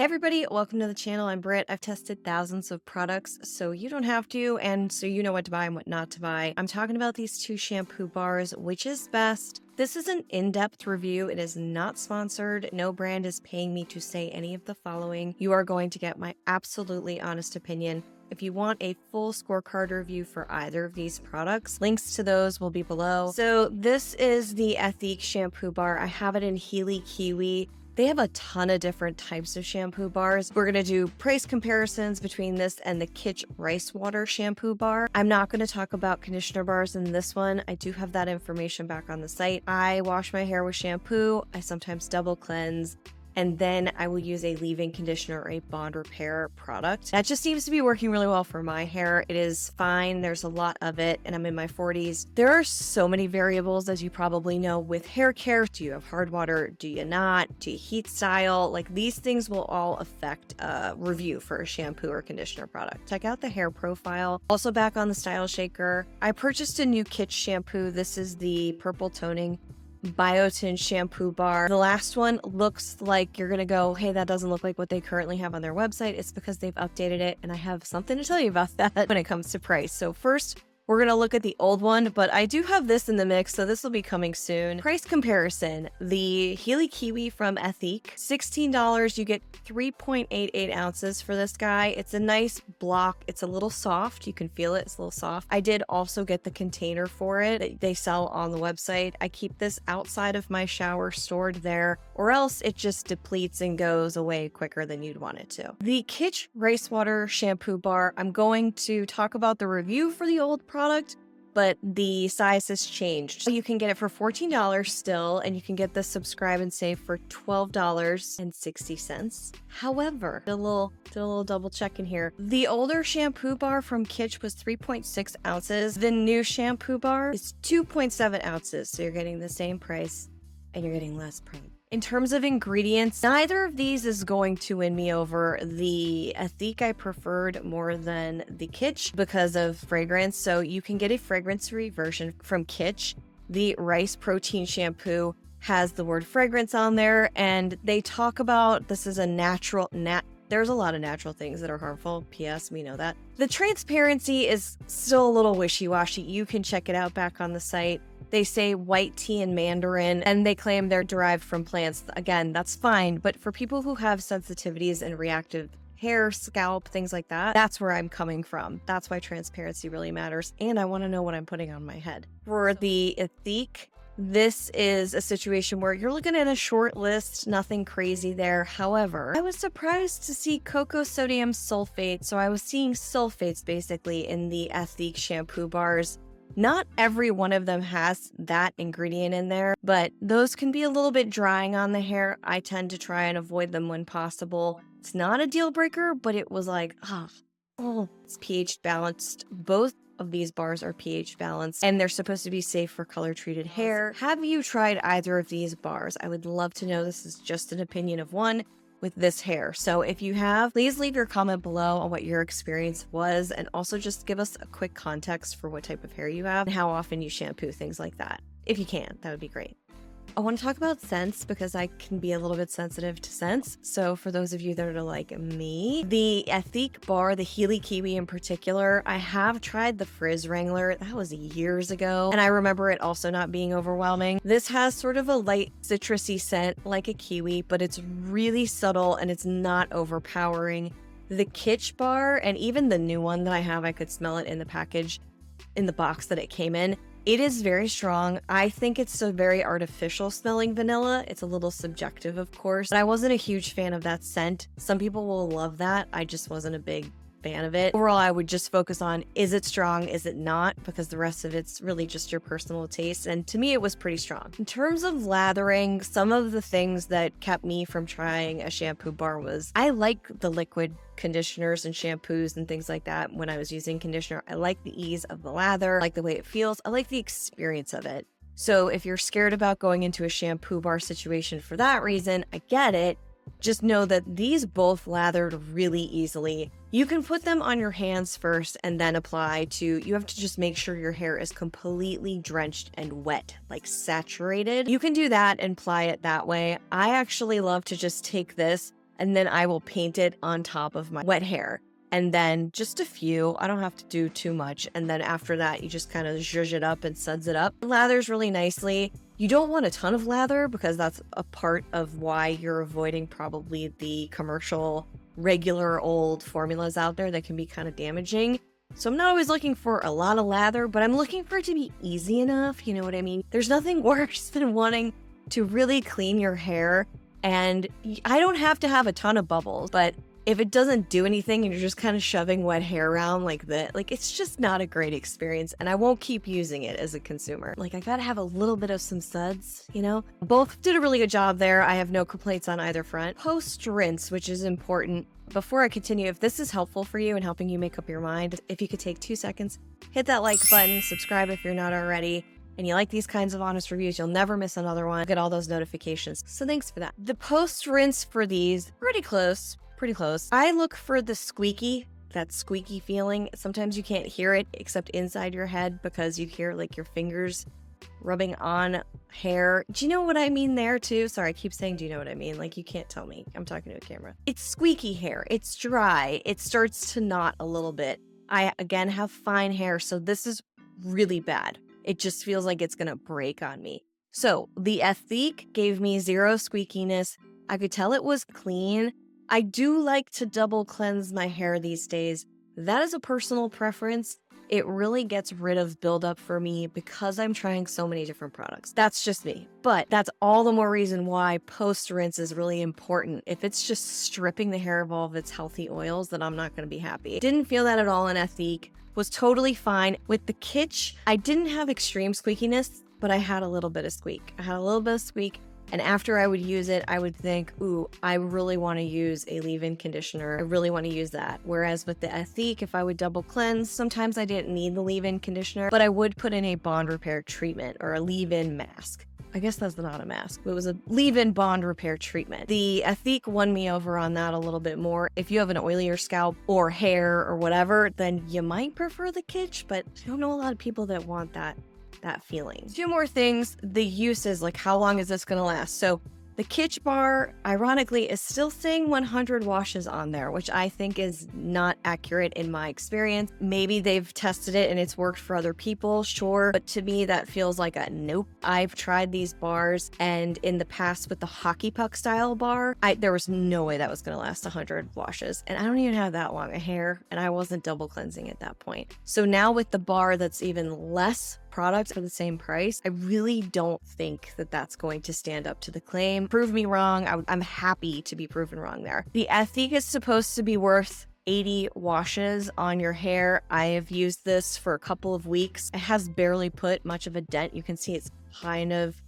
Hey everybody, welcome to the channel. I'm Britt. I've tested thousands of products, so you don't have to, and so you know what to buy and what not to buy. I'm talking about these two shampoo bars, which is best. This is an in-depth review. It is not sponsored. No brand is paying me to say any of the following. You are going to get my absolutely honest opinion. If you want a full scorecard review for either of these products, links to those will be below. So this is the ETHIQUE shampoo bar. I have it in Healy Kiwi. They have a ton of different types of shampoo bars. We're going to do price comparisons between this and the KITSCH Rice Water shampoo bar. I'm not going to talk about conditioner bars in this one. I do have that information back on the site. I wash my hair with shampoo. I sometimes double cleanse. And then I will use a leave-in conditioner or a bond repair product. That just seems to be working really well for my hair. It is fine. There's a lot of it, and I'm in my 40s. There are so many variables, as you probably know, with hair care. Do you have hard water? Do you not? Do you heat style? Like, these things will all affect a review for a shampoo or conditioner product. Check out the hair profile. Also back on the TheStyleShaker, I purchased a new KITSCH shampoo. This is the purple toning biotin shampoo bar. The last one looks like you're gonna go, hey, that doesn't look like what they currently have on their website. It's because they've updated it, and I have something to tell you about that when it comes to price. So first, we're gonna look at the old one, but I do have this in the mix, so this will be coming soon. Price comparison, the Healy Kiwi from ETHIQUE, $16. You get 3.88 ounces for this guy. It's a nice block. It's a little soft. You can feel it. It's a little soft. I did also get the container for it. They sell on the website. I keep this outside of my shower stored there, or else it just depletes and goes away quicker than you'd want it to. The KITSCH Rice Water shampoo bar, I'm going to talk about the review for the old product, but the size has changed. So you can get it for $14 still, and you can get the subscribe and save for $12.60. However, did a little double check in here. The older shampoo bar from KITSCH was 3.6 ounces. The new shampoo bar is 2.7 ounces. So you're getting the same price and you're getting less price. In terms of ingredients, neither of these is going to win me over. The ETHIQUE I preferred more than the KITSCH because of fragrance. So you can get a fragrance-free version from KITSCH. The rice protein shampoo has the word fragrance on there, and they talk about this is a natural, there's a lot of natural things that are harmful. P.S. We know that. The transparency is still a little wishy-washy. You can check it out back on the site. They say white tea and mandarin, and they claim they're derived from plants. Again, that's fine, but for people who have sensitivities and reactive hair, scalp, things like that, that's where I'm coming from. That's why transparency really matters, and I want to know what I'm putting on my head. For the ETHIQUE, this is a situation where you're looking at a short list, nothing crazy there. However, I was surprised to see cocoa sodium sulfate, so I was seeing sulfates basically in the ETHIQUE shampoo bars. Not every one of them has that ingredient in there, but those can be a little bit drying on the hair. I tend to try and avoid them when possible. It's not a deal breaker, but it was like, it's pH balanced. Both of these bars are pH balanced, and they're supposed to be safe for color treated hair. Have you tried either of these bars? I would love to know. This is just an opinion of one with this hair. So if you have, please leave your comment below on what your experience was, and also just give us a quick context for what type of hair you have and how often you shampoo, things like that. If you can, that would be great. I want to talk about scents because I can be a little bit sensitive to scents. So for those of you that are like me, the ETHIQUE bar, the Healy Kiwi in particular, I have tried the Frizz Wrangler. That was years ago, and I remember it also not being overwhelming. This has sort of a light citrusy scent like a kiwi, but it's really subtle and it's not overpowering. The KITSCH bar, and even the new one that I have, I could smell it in the package, in the box that it came in. It is very strong. I think it's a very artificial smelling vanilla. It's a little subjective, of course, but I wasn't a huge fan of that scent. Some people will love that. I just wasn't a big fan of it. Overall, I would just focus on, is it strong, is it not? Because the rest of it's really just your personal taste. And to me, it was pretty strong. In terms of lathering, some of the things that kept me from trying a shampoo bar was, I like the liquid conditioners and shampoos and things like that. When I was using conditioner, I like the ease of the lather, I like the way it feels. I like the experience of it. So if you're scared about going into a shampoo bar situation for that reason, I get it. Just know that these both lathered really easily. You can put them on your hands first and then apply to, you have to just make sure your hair is completely drenched and wet, like saturated. You can do that and apply it that way. I actually love to just take this and then I will paint it on top of my wet hair. And then just a few, I don't have to do too much. And then after that, you just kind of zhuzh it up and suds it up. It lathers really nicely. You don't want a ton of lather because that's a part of why you're avoiding probably the commercial, regular old formulas out there that can be kind of damaging. So I'm not always looking for a lot of lather, but I'm looking for it to be easy enough. You know what I mean? There's nothing worse than wanting to really clean your hair. And I don't have to have a ton of bubbles, but if it doesn't do anything and you're just kind of shoving wet hair around like that, like it's just not a great experience, and I won't keep using it as a consumer. Like I gotta have a little bit of some suds, you know? Both did a really good job there. I have no complaints on either front. Post rinse, which is important. Before I continue, if this is helpful for you and helping you make up your mind, if you could take 2 seconds, hit that like button, subscribe if you're not already, and you like these kinds of honest reviews, you'll never miss another one. Get all those notifications. So thanks for that. The post rinse for these, pretty close. I look for the squeaky, that squeaky feeling. Sometimes you can't hear it except inside your head because you hear like your fingers rubbing on hair. Do you know what I mean there too? Sorry, I keep saying, do you know what I mean? Like you can't tell me. I'm talking to a camera. It's squeaky hair. It's dry. It starts to knot a little bit. I, again, have fine hair, so this is really bad. It just feels like it's gonna break on me. So the ETHIQUE gave me zero squeakiness. I could tell it was clean. I do like to double cleanse my hair these days. That is a personal preference. It really gets rid of buildup for me because I'm trying so many different products. That's just me. But that's all the more reason why post-rinse is really important. If it's just stripping the hair of all of its healthy oils, then I'm not going to be happy. Didn't feel that at all in ETHIQUE. Was totally fine. With the KITSCH, I didn't have extreme squeakiness, but I had a little bit of squeak. And after I would use it, I would think, ooh, I really want to use a leave-in conditioner. I really want to use that. Whereas with the ETHIQUE, if I would double cleanse, sometimes I didn't need the leave-in conditioner, but I would put in a bond repair treatment or a leave-in mask. I guess that's not a mask, but it was a leave-in bond repair treatment. The ETHIQUE won me over on that a little bit more. If you have an oilier scalp or hair or whatever, then you might prefer the KITSCH, but I don't know a lot of people that want that feeling. 2 more things, the uses, like how long is this gonna last? So the KITSCH bar, ironically, is still saying 100 washes on there, which I think is not accurate in my experience. Maybe they've tested it and it's worked for other people, sure, but to me that feels like a nope. I've tried these bars, and in the past with the hockey puck style bar, there was no way that was gonna last 100 washes, and I don't even have that long a hair, and I wasn't double cleansing at that point. So now with the bar that's even less product for the same price, I really don't think that that's going to stand up to the claim. Prove me wrong. I'm happy to be proven wrong there. The ETHIQUE is supposed to be worth 80 washes on your hair. I have used this for a couple of weeks. It has barely put much of a dent. You can see it's kind of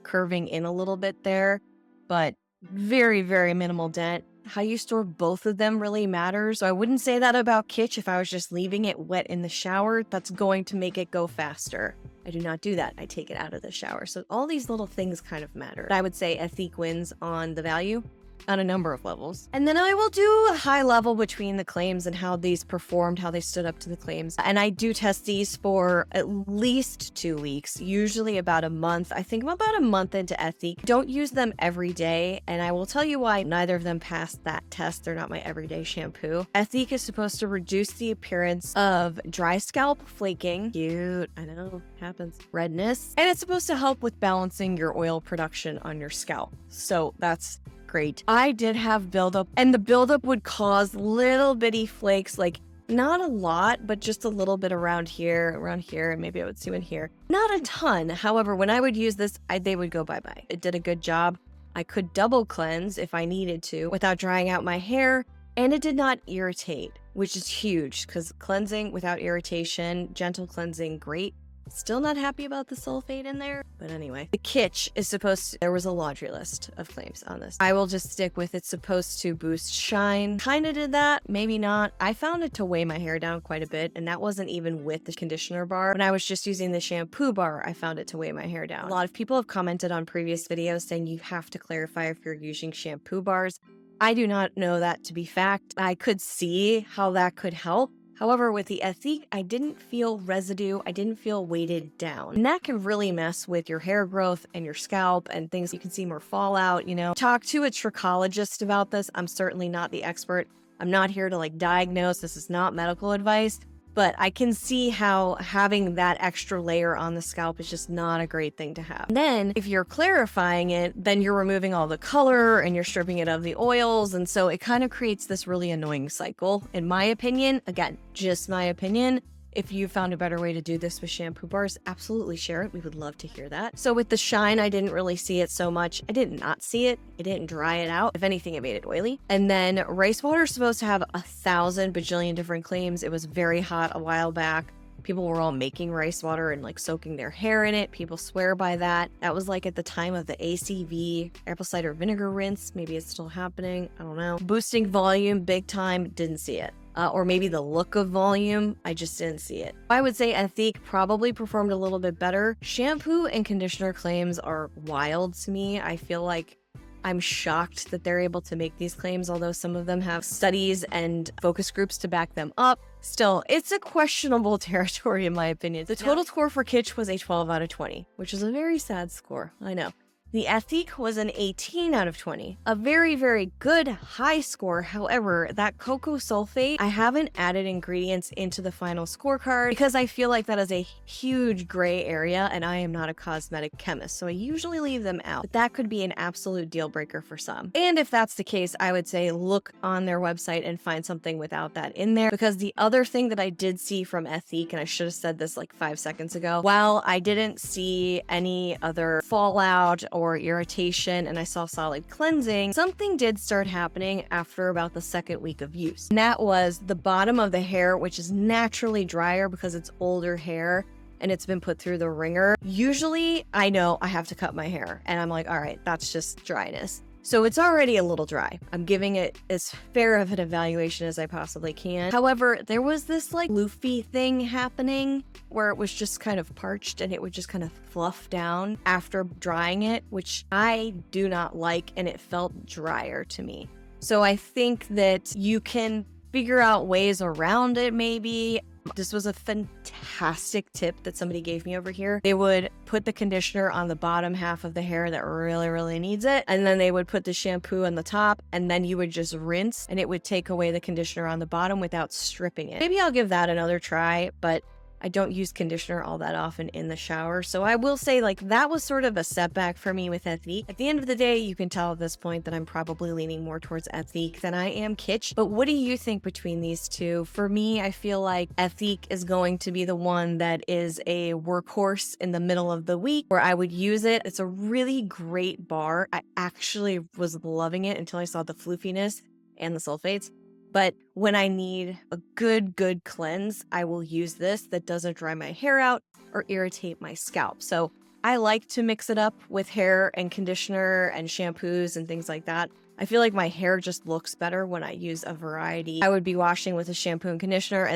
curving in a little bit there, but very, very minimal dent. How you store both of them really matters. So I wouldn't say that about KITSCH. If I was just leaving it wet in the shower, that's going to make it go faster. I do not do that. I take it out of the shower. So all these little things kind of matter. I would say ETHIQUE wins on the value on a number of levels. And then I will do a high level between the claims and how these performed, how they stood up to the claims. And I do test these for at least 2 weeks, usually about a month. I think I'm about a month into ETHIQUE. Don't use them every day, and I will tell you why neither of them passed that test. They're not my everyday shampoo. ETHIQUE is supposed to reduce the appearance of dry scalp flaking. Cute, I know, happens. Redness. And it's supposed to help with balancing your oil production on your scalp. So that's great. I did have buildup, and the buildup would cause little bitty flakes, like not a lot, but just a little bit around here, and maybe I would see one here. Not a ton. However, when I would use this, they would go bye-bye. It did a good job. I could double cleanse if I needed to without drying out my hair, and it did not irritate, which is huge because cleansing without irritation, gentle cleansing, great. Still not happy about the sulfate in there, but anyway. The KITSCH is supposed to, there was a laundry list of claims on this. I will just stick with it's supposed to boost shine. Kinda did that, maybe not. I found it to weigh my hair down quite a bit, and that wasn't even with the conditioner bar. When I was just using the shampoo bar, I found it to weigh my hair down. A lot of people have commented on previous videos saying you have to clarify if you're using shampoo bars. I do not know that to be fact. I could see how that could help. However, with the ETHIQUE, I didn't feel residue, I didn't feel weighted down. And that can really mess with your hair growth and your scalp and things. You can see more fallout, you know. Talk to a trichologist about this. I'm certainly not the expert. I'm not here to like diagnose. This is not medical advice. But I can see how having that extra layer on the scalp is just not a great thing to have. And then if you're clarifying it, then you're removing all the color and you're stripping it of the oils. And so it kind of creates this really annoying cycle. In my opinion, again, just my opinion. If you found a better way to do this with shampoo bars, absolutely share it. We would love to hear that. So with the shine, I didn't really see it so much. I did not see it. It didn't dry it out. If anything, it made it oily. And then rice water is supposed to have 1,000 bajillion different claims. It was very hot a while back. People were all making rice water and like soaking their hair in it. People swear by that. That was like at the time of the ACV, apple cider vinegar rinse. Maybe it's still happening. I don't know. Boosting volume, big time. Didn't see it. Or maybe the look of volume, I just didn't see it. I would say ETHIQUE probably performed a little bit better. Shampoo and conditioner claims are wild to me. I feel like I'm shocked that they're able to make these claims, although some of them have studies and focus groups to back them up. Still, it's a questionable territory in my opinion. The total score for KITSCH was a 12 out of 20, which is a very sad score, I know. The ETHIQUE was an 18 out of 20. A very, very good high score. However, that cocoa sulfate, I haven't added ingredients into the final scorecard because I feel like that is a huge gray area and I am not a cosmetic chemist. So I usually leave them out, but that could be an absolute deal breaker for some. And if that's the case, I would say look on their website and find something without that in there, because the other thing that I did see from ETHIQUE, and I should have said this like 5 seconds ago, while I didn't see any other fallout or irritation and I saw solid cleansing, something did start happening after about the second week of use. And that was the bottom of the hair, which is naturally drier because it's older hair and it's been put through the ringer. Usually I know I have to cut my hair and I'm like, all right, that's just dryness. So it's already a little dry. I'm giving it as fair of an evaluation as I possibly can. However, there was this like floofy thing happening where it was just kind of parched and it would just kind of fluff down after drying it, which I do not like, and it felt drier to me. So I think that you can figure out ways around it maybe. This was a fantastic tip that somebody gave me over here. They would put the conditioner on the bottom half of the hair that really, really needs it. And then they would put the shampoo on the top and then you would just rinse and it would take away the conditioner on the bottom without stripping it. Maybe I'll give that another try, but I don't use conditioner all that often in the shower. So I will say like that was sort of a setback for me with ETHIQUE. At the end of the day, you can tell at this point that I'm probably leaning more towards ETHIQUE than I am KITSCH. But what do you think between these two? For me, I feel like ETHIQUE is going to be the one that is a workhorse in the middle of the week where I would use it. It's a really great bar. I actually was loving it until I saw the floofiness and the sulfates. But when I need a good cleanse, I will use this that doesn't dry my hair out or irritate my scalp. So I like to mix it up with hair and conditioner and shampoos and things like that. I feel like my hair just looks better when I use a variety. I would be washing with a shampoo and conditioner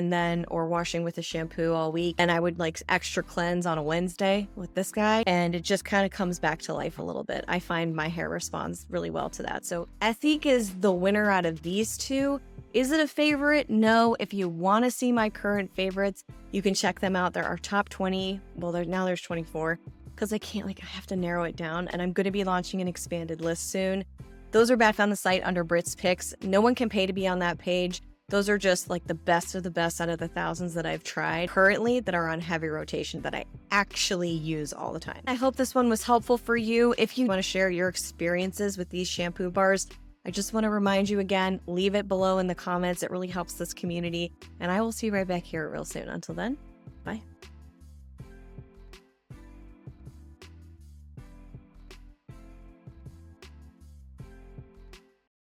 or washing with a shampoo all week. And I would like extra cleanse on a Wednesday with this guy. And it just kind of comes back to life a little bit. I find my hair responds really well to that. So ETHIQUE is the winner out of these two. Is it a favorite? No. If you want to see my current favorites, you can check them out. There are top 20. Well, now there's 24 because I have to narrow it down, and I'm going to be launching an expanded list soon. Those are back on the site under Britt's picks. No one can pay to be on that page. Those are just like the best of the best out of the thousands that I've tried currently that are on heavy rotation that I actually use all the time. I hope this one was helpful for you. If you want to share your experiences with these shampoo bars, I just want to remind you again, leave it below in the comments. It really helps this community. And I will see you right back here real soon. Until then, bye.